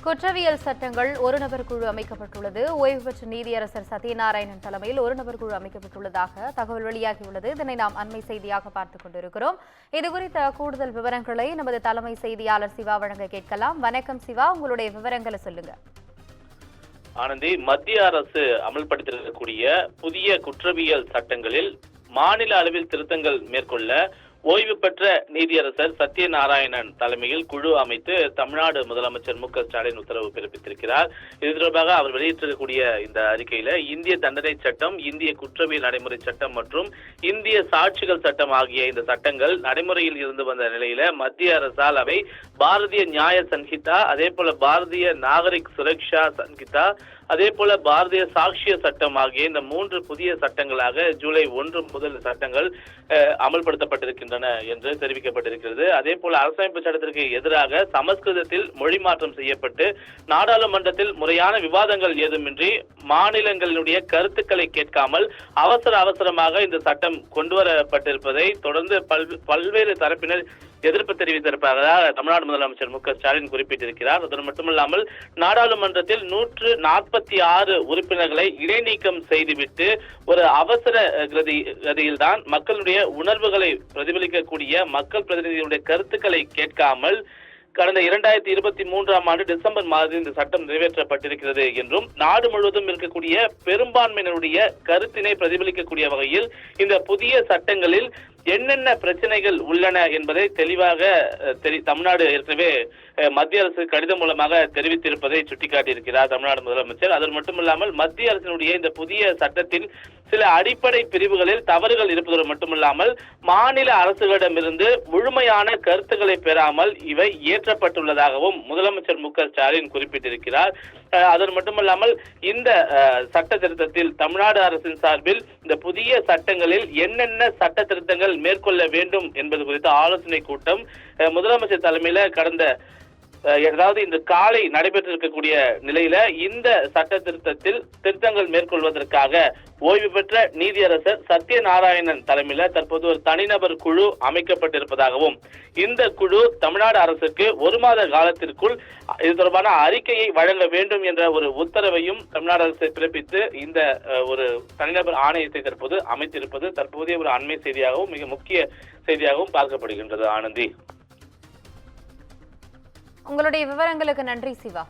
குற்றவியல் சட்டங்கள் ஒரு நபர் குழு அமைக்கப்பட்டுள்ளது. ஓய்வு பெற்ற நீதியரசர் சத்யநாராயணன் தலைமையில் ஒரு நபர் குழு அமைக்கப்பட்டுள்ளதாக தகவல் வெளியாகியுள்ளது. இதனை நாம் அண்மை செய்தியாக பார்த்துக் கொண்டிருக்கிறோம். இதுகுறித்த கூடுதல் விவரங்களை நமது தலைமை செய்தியாளர் சிவா வழங்க கேட்கலாம். வணக்கம் சிவா, உங்களுடைய விவரங்களை சொல்லுங்க. ஆனந்தி, மத்திய அரசு அமல்படுத்தியிருக்கக்கூடிய புதிய குற்றவியல் சட்டங்களில் மாநில அளவில் திருத்தங்கள் மேற்கொள்ள ஓய்வு பெற்ற நீதியரசர் சத்யநாராயணன் தலைமையில் குழு அமைத்து தமிழ்நாடு முதலமைச்சர் மு.க.ஸ்டாலின் உத்தரவு பிறப்பித்திருக்கிறார். இது தொடர்பாக அவர் வெளியிட்டிருக்கக்கூடிய இந்த அறிக்கையில இந்திய தண்டனை சட்டம், இந்திய குற்றவியல் நடைமுறை சட்டம் மற்றும் இந்திய சாட்சிகள் சட்டம் ஆகிய இந்த சட்டங்கள் நடைமுறையில் இருந்து வந்த நிலையில மத்திய அரசால் அவை பாரதிய நியாய சன்ஹிதா, அதே போல பாரதிய நாகரிக் சுரக்ஷா சன்ஹிதா, அதே போல பாரதிய சாட்சிய சட்டம் ஆகிய இந்த 3 புதிய சட்டங்களாக ஜூலை 1 முதல் சட்டங்கள் அமல்படுத்தப்பட்டிருக்கின்றன என்று தெரிவிக்கப்பட்டிருக்கிறது. அதே போல அரசமைப்பு சட்டத்திற்கு எதிராக சமஸ்கிருதத்தில் மொழி மாற்றம் செய்யப்பட்டு நாடாளுமன்றத்தில் முறையான விவாதங்கள் ஏதுமின்றி மாநிலங்களுடைய கருத்துக்களை கேட்காமல் அவசரமாக இந்த சட்டம் கொண்டுவரப்பட்டிருப்பதை தொடர்ந்து பல்வேறு தரப்பினர் எதிர்ப்பு தெரிவித்திருப்பதாக தமிழ்நாடு முதலமைச்சர் மு.க.ஸ்டாலின் குறிப்பிட்டிருக்கிறார். அது மட்டுமல்லாமல் நாடாளுமன்றத்தில் 146 உறுப்பினர்களை இடைநீக்கம் செய்துவிட்டு ஒரு அவசர கதியில்தான் மக்களுடைய உணர்வுகளை பிரதிபலிக்கக்கூடிய மக்கள் பிரதிநிதிகளுடைய கருத்துக்களை கேட்காமல் கடந்த 2023ஆம் ஆண்டு டிசம்பர் மாதத்தில் இந்த சட்டம் நிறைவேற்றப்பட்டிருக்கிறது என்றும் நாடு முழுவதும் இருக்கக்கூடிய பெரும்பான்மையினருடைய கருத்தினை பிரதிபலிக்கக்கூடிய வகையில் இந்த புதிய சட்டங்களில் என்னென்ன பிரச்சனைகள் உள்ளன என்பதை தெளிவாக தமிழ்நாடு ஏற்கனவே மத்திய அரசு கடிதம் மூலமாக தெரிவித்திருப்பதை சுட்டிக்காட்டியிருக்கிறார் தமிழ்நாடு முதலமைச்சர். அது மட்டுமில்லாமல் மத்திய அரசினுடைய இந்த புதிய சட்டத்தில் சில அடிப்படை பிரிவுகளில் தவறுகள் இருப்பதோடு மட்டுமில்லாமல் மாநில அரசுகளிடமிருந்து முழுமையான கருத்துக்களை பெறாமல் இவை இயற்றப்பட்டுள்ளதாகவும் முதலமைச்சர் மு.க.ஸ்டாலின் குறிப்பிட்டிருக்கிறார். அது மட்டுமல்லாமல் இந்த சட்ட திருத்தத்தில் தமிழ்நாடு அரசின் சார்பில் இந்த புதிய சட்டங்களில் என்னென்ன சட்ட திருத்தங்கள் மேற்கொள்ள வேண்டும் என்பது குறித்த ஆலோசனை கூட்டம் முதலமைச்சர் தலைமையில கடந்த இந்த காலை நடைபெற்றிருக்கக்கூடிய நிலையில இந்த சட்ட திருத்தங்கள் மேற்கொள்வதற்காக ஓய்வு பெற்ற நீதியரசர் சத்யநாராயணன் தலைமையில தற்போது ஒரு தனிநபர் குழு அமைக்கப்பட்டிருப்பதாகவும் இந்த குழு தமிழ்நாடு அரசுக்கு 1 மாத காலத்திற்குள் இது தொடர்பான அறிக்கையை வழங்க வேண்டும் என்ற ஒரு உத்தரவையும் தமிழ்நாடு அரசு பிறப்பித்து இந்த ஒரு தனிநபர் ஆணையத்தை தற்போது அமைத்திருப்பது தற்போதைய ஒரு அண்மை செய்தியாகவும் மிக முக்கிய செய்தியாகவும் பார்க்கப்படுகின்றது. ஆனந்தி, உங்களுடைய விவரங்களுக்கு நன்றி சிவா.